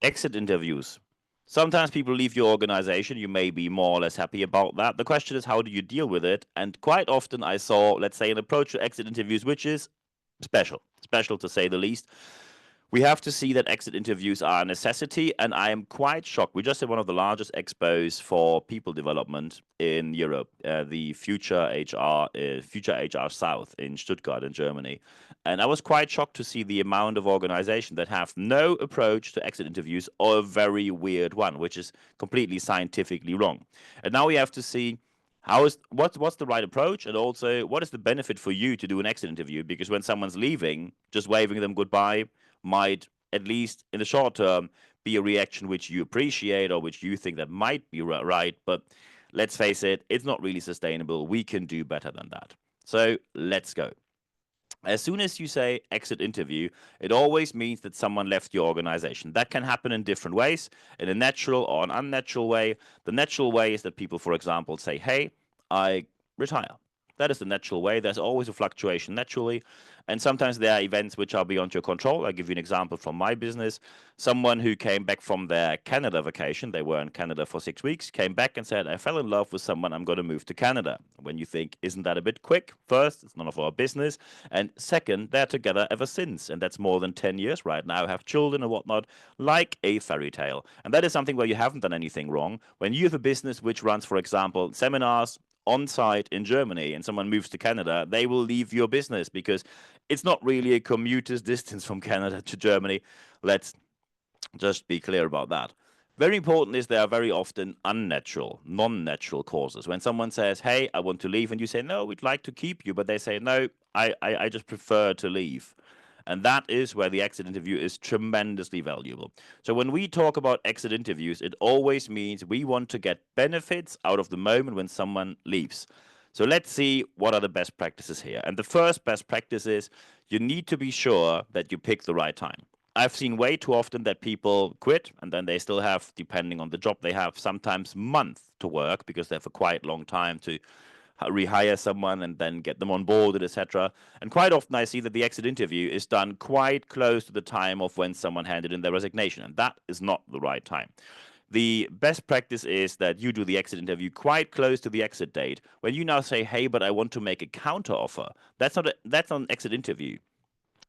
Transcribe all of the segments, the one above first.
Exit interviews. Sometimes people leave your organization. You may be more or less happy about that. The question is, how do you deal with it? And quite often I saw, let's say, an approach to exit interviews, which is special to say the least. We have to see that exit interviews are a necessity, and I am quite shocked. We just had one of the largest expos for people development in Europe, the Future HR South in Stuttgart in Germany. And I was quite shocked to see the amount of organizations that have no approach to exit interviews or a very weird one, which is completely scientifically wrong. And now we have to see what's the right approach, and also what is the benefit for you to do an exit interview, because when someone's leaving, just waving them goodbye might, at least in the short term, be a reaction which you appreciate or which you think that might be right. But let's face it, it's not really sustainable. We can do better than that. So let's go. As soon as you say exit interview, it always means that someone left your organization. That can happen in different ways, in a natural or an unnatural way. The natural way is that people, for example, say, hey, I retire. That is the natural way. There's always a fluctuation naturally. And sometimes there are events which are beyond your control. I'll give you an example from my business. Someone who came back from their Canada vacation, they were in Canada for 6 weeks, came back and said, I fell in love with someone, I'm going to move to Canada. When you think, isn't that a bit quick? First, it's none of our business. And second, they're together ever since. And that's more than 10 years right now, have children and whatnot, like a fairy tale. And that is something where you haven't done anything wrong. When you have a business which runs, for example, seminars, on site in Germany and someone moves to Canada, they will leave your business because it's not really a commuter's distance from Canada to Germany. Let's just be clear about that. Very important is there are very often unnatural, non-natural causes. When someone says, hey, I want to leave, and you say, no, we'd like to keep you, but they say, no, I just prefer to leave. And that is where the exit interview is tremendously valuable. So when we talk about exit interviews, it always means we want to get benefits out of the moment when someone leaves. So let's see what are the best practices here. And the first best practice is you need to be sure that you pick the right time. I've seen way too often that people quit and then they still have, depending on the job they have, sometimes months to work because they have a quite long time to rehire someone and then get them on board, etc. And quite often I see that the exit interview is done quite close to the time of when someone handed in their resignation, and that is not the right time. The best practice is that you do the exit interview quite close to the exit date. When you now say, hey, but I want to make a counter offer, that's not an exit interview.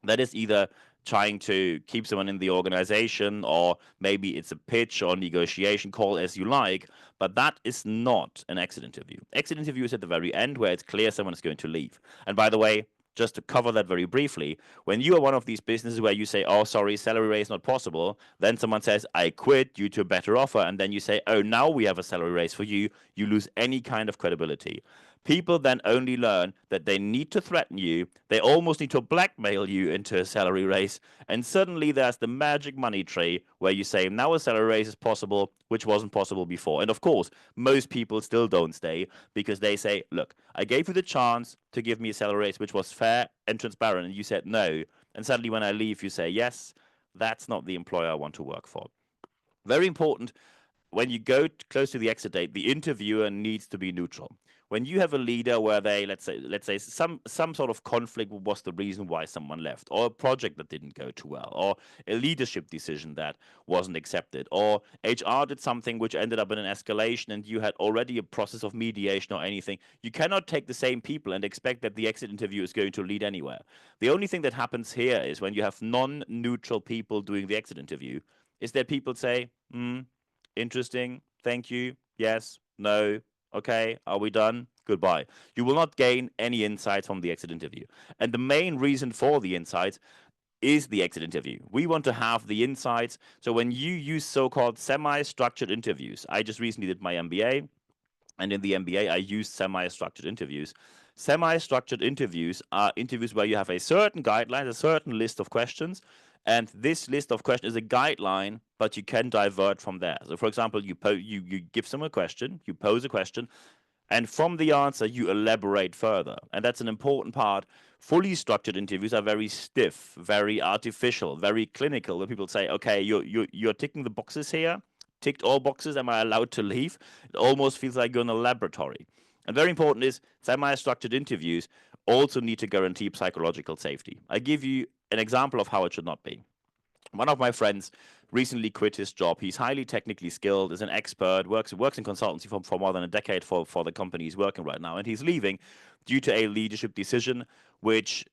That is either trying to keep someone in the organization, or maybe it's a pitch or negotiation call, as you like, but that is not an exit interview. Exit interview is at the very end where it's clear someone is going to leave. And by the way, just to cover that very briefly, when you are one of these businesses where you say, oh, sorry, salary raise not possible, then someone says, I quit due to a better offer, and then you say, oh, now we have a salary raise for you, you lose any kind of credibility. People then only learn that they need to threaten you, they almost need to blackmail you into a salary raise, and suddenly there's the magic money tree where you say, now a salary raise is possible, which wasn't possible before. And of course, most people still don't stay because they say, look, I gave you the chance to give me a salary raise which was fair and transparent, and you said no. And suddenly when I leave, you say, yes, that's not the employer I want to work for. Very important, when you go close to the exit date, the interviewer needs to be neutral. When you have a leader where they, let's say some sort of conflict was the reason why someone left, or a project that didn't go too well, or a leadership decision that wasn't accepted, or HR did something which ended up in an escalation and you had already a process of mediation or anything, you cannot take the same people and expect that the exit interview is going to lead anywhere. The only thing that happens here is when you have non-neutral people doing the exit interview, is that people say, interesting, thank you, yes, no, okay, are we done? Goodbye. You will not gain any insights from the exit interview. And the main reason for the insights is the exit interview. We want to have the insights. So when you use so-called semi-structured interviews, I just recently did my MBA, and in the MBA, I used semi-structured interviews. Semi-structured interviews are interviews where you have a certain guideline, a certain list of questions, and this list of questions is a guideline, but you can divert from there. So, for example, you give someone a question, you pose a question, and from the answer, you elaborate further. And that's an important part. Fully structured interviews are very stiff, very artificial, very clinical, where people say, okay, you're ticking the boxes here, ticked all boxes, am I allowed to leave? It almost feels like you're in a laboratory. And very important is semi-structured interviews also need to guarantee psychological safety. I give you an example of how it should not be. One of my friends recently quit his job. He's highly technically skilled, is an expert, works in consultancy for more than a decade for the company he's working right now, and he's leaving due to a leadership decision, which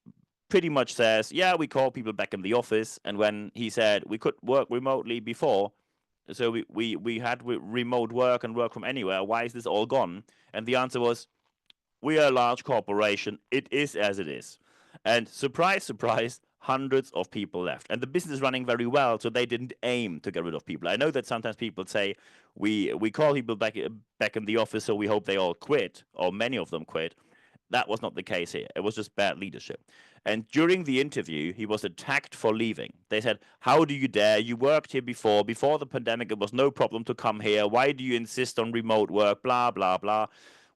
pretty much says, yeah, we call people back in the office, and when he said we could work remotely before, so we had remote work and work from anywhere, why is this all gone? And the answer was, we are a large corporation. It is as it is. And surprise, surprise, hundreds of people left. And the business is running very well, so they didn't aim to get rid of people. I know that sometimes people say we call people back in the office, so we hope they all quit, or many of them quit. That was not the case here. It was just bad leadership. And during the interview, he was attacked for leaving. They said, how do you dare? You worked here before. Before the pandemic, it was no problem to come here. Why do you insist on remote work? Blah, blah, blah.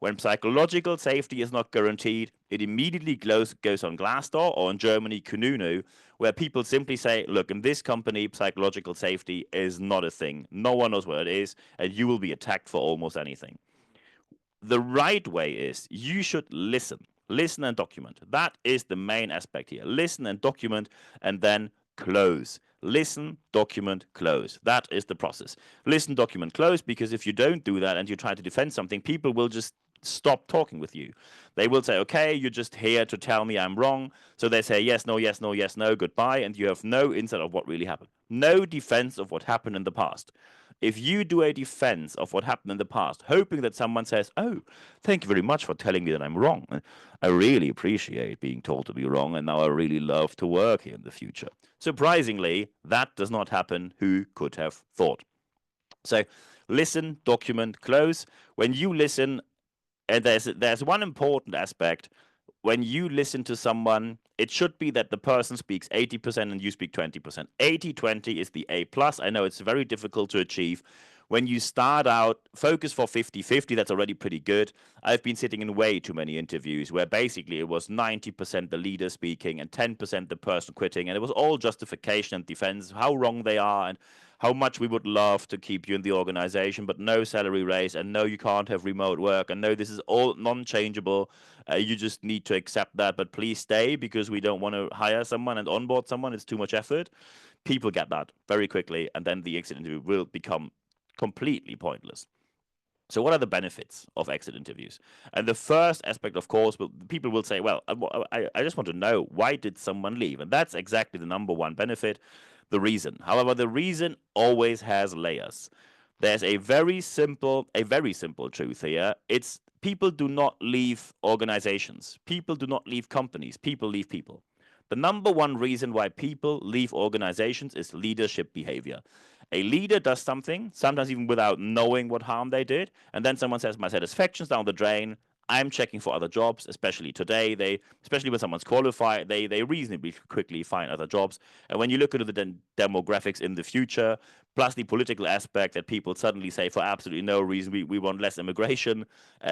When psychological safety is not guaranteed, it immediately goes on Glassdoor, or in Germany, Kununu, where people simply say, look, in this company, psychological safety is not a thing. No one knows what it is, and you will be attacked for almost anything. The right way is you should listen and document. That is the main aspect here. Listen and document, and then close. Listen, document, close. That is the process. Listen, document, close, because if you don't do that and you try to defend something, people will just stop talking with you. They will say, okay, you're just here to tell me I'm wrong. So they say yes, no, yes, no, yes, no, goodbye, and you have no insight of what really happened. No defense of what happened in the past. If you do a defense of what happened in the past, hoping that someone says, oh, thank you very much for telling me that I'm wrong. I really appreciate being told to be wrong, and now I really love to work here in the future. Surprisingly, that does not happen. Who could have thought? So listen, document, close. When you listen, and there's one important aspect. When you listen to someone, it should be that the person speaks 80% and you speak 20%. 80-20 is the A plus. I know it's very difficult to achieve. When you start out, focus for 50-50, that's already pretty good. I've been sitting in way too many interviews where basically it was 90% the leader speaking and 10% the person quitting, and it was all justification and defense, how wrong they are and how much we would love to keep you in the organization, but no salary raise, and no, you can't have remote work, and no, this is all non-changeable. You just need to accept that, but please stay because we don't want to hire someone and onboard someone. It's too much effort. People get that very quickly, and then the exit interview will become completely pointless. So what are the benefits of exit interviews? And the first aspect, of course, people will say, well, I just want to know, why did someone leave? And that's exactly the number one benefit, the reason. However, the reason always has layers. There's a very simple truth here. It's people do not leave organizations. People do not leave companies. People leave people. The number one reason why people leave organizations is leadership behavior. A leader does something, sometimes even without knowing what harm they did, and then someone says, my satisfaction's down the drain, I'm checking for other jobs, especially today. Especially when someone's qualified, they reasonably quickly find other jobs. And when you look at the demographics in the future, plus the political aspect that people suddenly say for absolutely no reason, we want less immigration.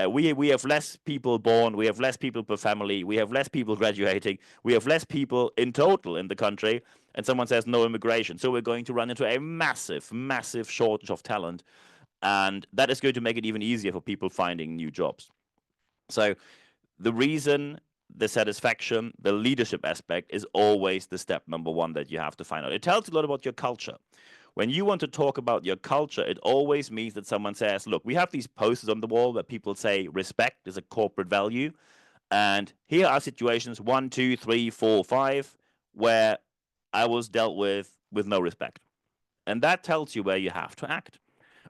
We have less people born, we have less people per family, we have less people graduating, we have less people in total in the country, and someone says no immigration. So we're going to run into a massive, massive shortage of talent, and that is going to make it even easier for people finding new jobs. So the reason, the satisfaction, the leadership aspect is always the step number one that you have to find out. It tells you a lot about your culture. When you want to talk about your culture, it always means that someone says, look, we have these posters on the wall where people say respect is a corporate value. And here are situations 1, 2, 3, 4, 5, where I was dealt with no respect. And that tells you where you have to act.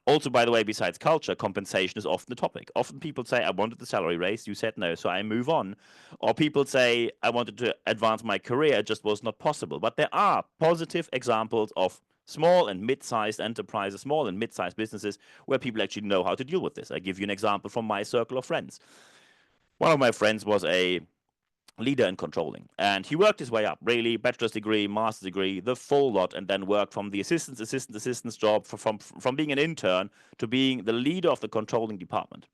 Also, by the way, besides culture, compensation is often the topic. Often people say, I wanted the salary raise, you said no, so I move on. Or people say, I wanted to advance my career, it just was not possible. But there are positive examples of small and mid-sized enterprises, small and mid-sized businesses where people actually know how to deal with this. I give you an example from my circle of friends. One of my friends was a leader in controlling, and he worked his way up, really, bachelor's degree, master's degree, the full lot, and then worked from the assistant's job, from being an intern to being the leader of the controlling department.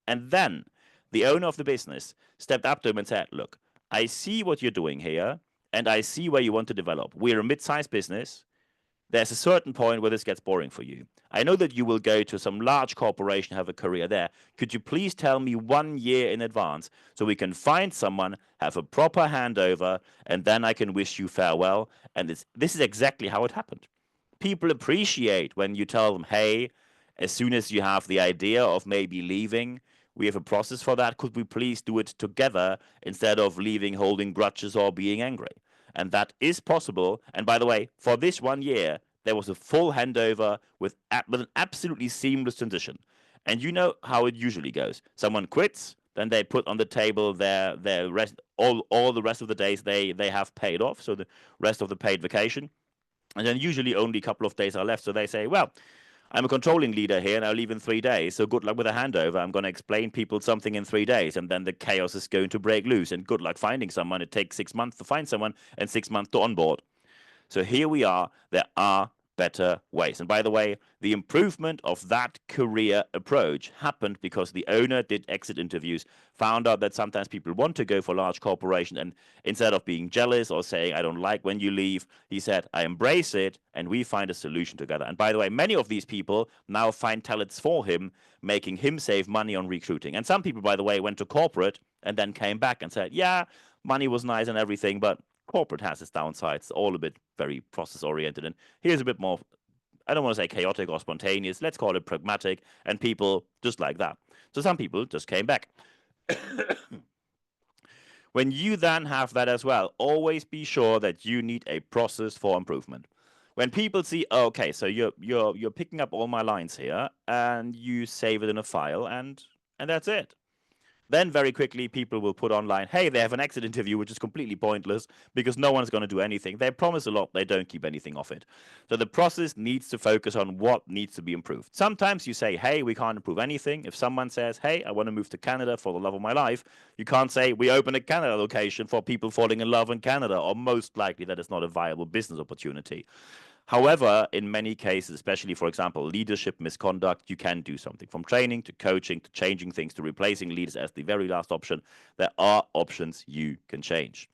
And then the owner of the business stepped up to him and said, look, I see what you're doing here, and I see where you want to develop. We're a mid-sized business. there's a certain point where this gets boring for you. I know that you will go to some large corporation, have a career there. Could you please tell me 1 year in advance so we can find someone, have a proper handover, and then I can wish you farewell? And this is exactly how it happened. People appreciate when you tell them, hey, as soon as you have the idea of maybe leaving, we have a process for that. Could we please do it together instead of leaving holding grudges or being angry? And that is possible. And by the way, for this 1 year, there was a full handover with an absolutely seamless transition. And you know how it usually goes. Someone quits, then they put on the table their rest, all the rest of the days they have paid off, so the rest of the paid vacation. And then usually only a couple of days are left. So they say, well, I'm a controlling leader here and I'll leave in 3 days. So good luck with a handover. I'm going to explain people something in 3 days. And then the chaos is going to break loose. And good luck finding someone. It takes 6 months to find someone and 6 months to onboard. So here we are. There are better ways. And by the way, the improvement of that career approach happened because the owner did exit interviews, found out that sometimes people want to go for large corporations, and instead of being jealous or saying, I don't like when you leave, he said, I embrace it, and we find a solution together. And by the way, many of these people now find talents for him, making him save money on recruiting. And some people, by the way, went to corporate and then came back and said, yeah, money was nice and everything, but corporate has its downsides. It's all a bit very process oriented, and here's a bit more, I don't want to say chaotic or spontaneous, let's call it pragmatic, and people just like that. So some people just came back. When you then have that as well, always be sure that you need a process for improvement. When people see, oh, okay, so you're picking up all my lines here, and you save it in a file, and that's it. Then very quickly people will put online, hey, they have an exit interview, which is completely pointless because no one's going to do anything. They promise a lot, they don't keep anything of it. So the process needs to focus on what needs to be improved. Sometimes you say, hey, we can't improve anything. If someone says, hey, I want to move to Canada for the love of my life, you can't say, we open a Canada location for people falling in love in Canada, or most likely that is not a viable business opportunity. However, in many cases, especially, for example, leadership misconduct, you can do something from training to coaching to changing things to replacing leaders as the very last option. There are options you can change.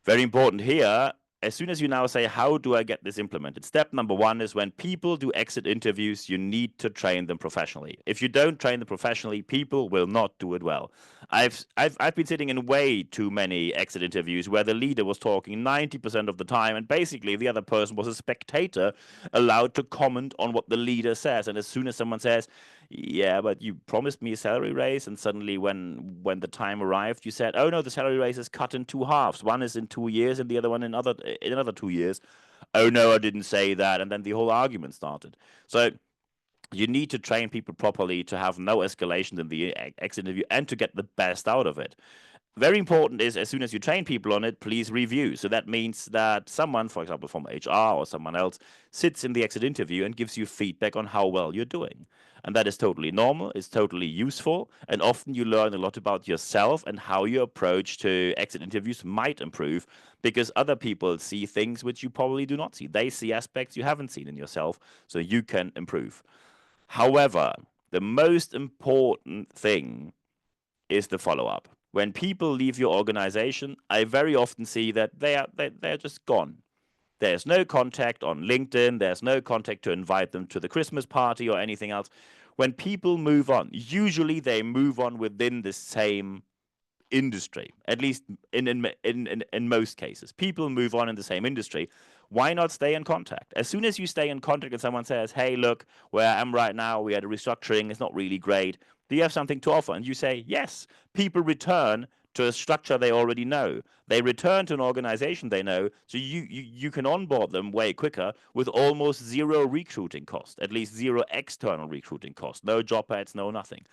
Very important here, as soon as you now say, how do I get this implemented? Step number one is when people do exit interviews, you need to train them professionally. If you don't train them professionally, people will not do it well. I've been sitting in way too many exit interviews where the leader was talking 90% of the time, and basically the other person was a spectator allowed to comment on what the leader says. And as soon as someone says, yeah, but you promised me a salary raise, and suddenly when the time arrived, you said, oh no, the salary raise is cut in two halves. One is in 2 years and the other one in another 2 years. Oh no, I didn't say that. And then the whole argument started. So you need to train people properly to have no escalation in the exit interview and to get the best out of it. Very important is, as soon as you train people on it, please review. So that means that someone, for example, from HR or someone else, sits in the exit interview and gives you feedback on how well you're doing. And that is totally normal, it's totally useful, and often you learn a lot about yourself and how your approach to exit interviews might improve because other people see things which you probably do not see. They see aspects you haven't seen in yourself, so you can improve. However, the most important thing is the follow-up. When people leave your organization, I very often see that they're just gone. There's no contact on LinkedIn. There's no contact to invite them to the Christmas party or anything else. When people move on, usually they move on within the same industry, at least in most cases. People move on in the same industry. Why not stay in contact? As soon as you stay in contact and someone says, hey, look, where I am right now, we had a restructuring, it's not really great. Do you have something to offer? And you say, yes. People return to a structure they already know. They return to an organization they know, so you can onboard them way quicker with almost zero recruiting cost, at least zero external recruiting cost. No job ads, no nothing.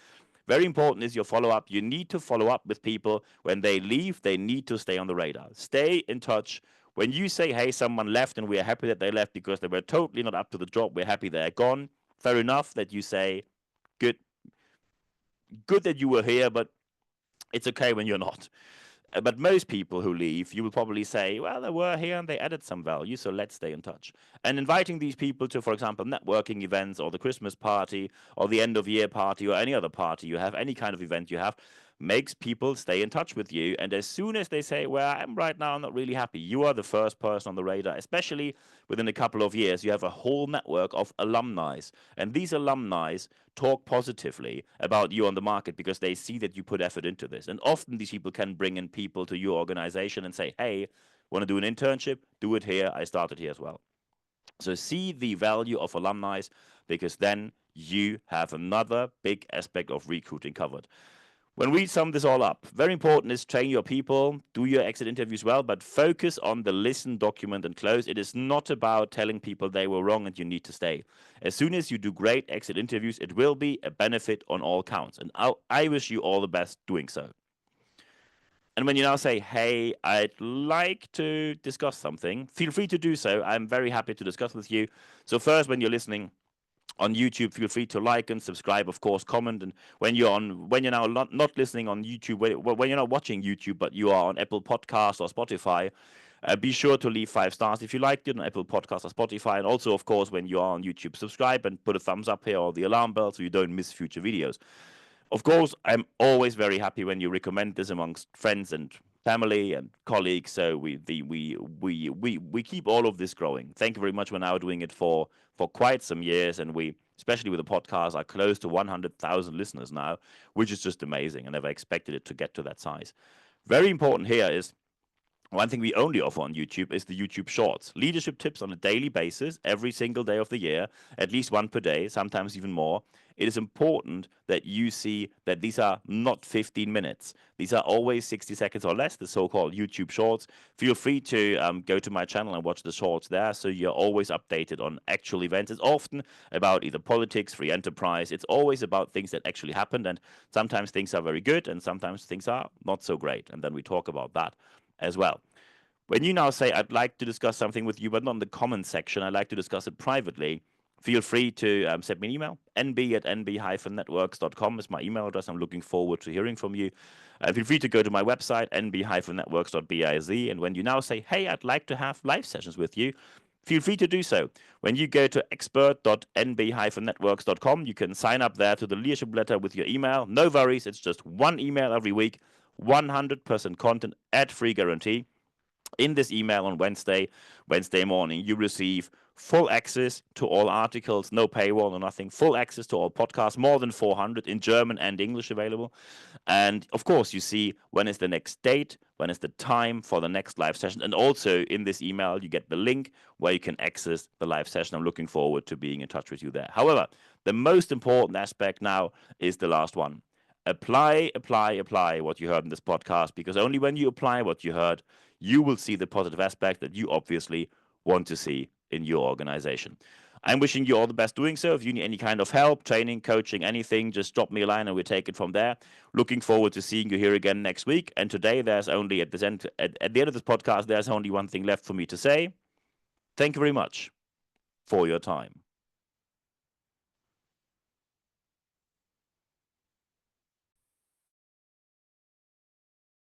Very important is your follow-up. You need to follow up with people. When they leave, they need to stay on the radar. Stay in touch. When you say, hey, someone left and we are happy that they left because they were totally not up to the job, we're happy they're gone, fair enough that you say, good that you were here, but it's okay when you're not. But most people who leave, you will probably say, well, they were here and they added some value, so let's stay in touch. And inviting these people to, for example, networking events or the Christmas party or the end of year party or any other party you have, any kind of event you have, makes people stay in touch with you. And as soon as they say, well, I'm right now, I'm not really happy, you are the first person on the radar, especially within a couple of years. You have a whole network of alumni. And these alumni talk positively about you on the market because they see that you put effort into this. And often these people can bring in people to your organization and say, hey, want to do an internship? Do it here. I started here as well. So see the value of alumni because then you have another big aspect of recruiting covered. When we sum this all up, very important is train your people, do your exit interviews well, but focus on the listen, document, and close. It is not about telling people they were wrong and you need to stay. As soon as you do great exit interviews, it will be a benefit on all counts. And I wish you all the best doing so. And when you now say, hey, I'd like to discuss something, feel free to do so. I'm very happy to discuss with you. So first, when you're listening on YouTube, feel free to like and subscribe, of course, comment. And when you're now not listening on YouTube, when you're not watching YouTube, but you are on Apple Podcasts or Spotify, be sure to leave 5 stars if you liked it on Apple Podcasts or Spotify. And also, of course, when you are on YouTube, subscribe and put a thumbs up here or the alarm bell so you don't miss future videos. Of course, I'm always very happy when you recommend this amongst friends and family and colleagues. So we keep all of this growing. Thank you very much. We're now doing it for quite some years, and we, especially with the podcast, are close to 100,000 listeners now, which is just amazing. I never expected it to get to that size. Very important here is one thing we only offer on YouTube is the YouTube Shorts. Leadership tips on a daily basis, every single day of the year, at least one per day, sometimes even more. It is important that you see that these are not 15 minutes. These are always 60 seconds or less, the so-called YouTube Shorts. Feel free to go to my channel and watch the shorts there, so you're always updated on actual events. It's often about either politics, free enterprise. It's always about things that actually happened, and sometimes things are very good, and sometimes things are not so great. And then we talk about that as well. When you now say, I'd like to discuss something with you, but not in the comment section, I'd like to discuss it privately, feel free to send me an email. nb@nb-networks.com is my email address. I'm looking forward to hearing from you. Feel free to go to my website, nb-networks.biz. And when you now say, hey, I'd like to have live sessions with you, feel free to do so. When you go to expert.nb-networks.com, you can sign up there to the leadership letter with your email. No worries, it's just one email every week, 100% content, ad-free guarantee. In this email on Wednesday morning, you receive full access to all articles, no paywall or nothing, full access to all podcasts, more than 400 in German and English available. And of course, you see when is the next date, when is the time for the next live session. And also in this email, you get the link where you can access the live session. I'm looking forward to being in touch with you there. However, the most important aspect now is the last one. Apply what you heard in this podcast, because only when you apply what you heard, you will see the positive aspect that you obviously want to see in your organization. I'm wishing you all the best doing so. If you need any kind of help, training, coaching, anything, just drop me a line and we'll take it from there. Looking forward to seeing you here again next week. And today, there's only at the end of this podcast, there's only one thing left for me to say. Thank you very much for your time.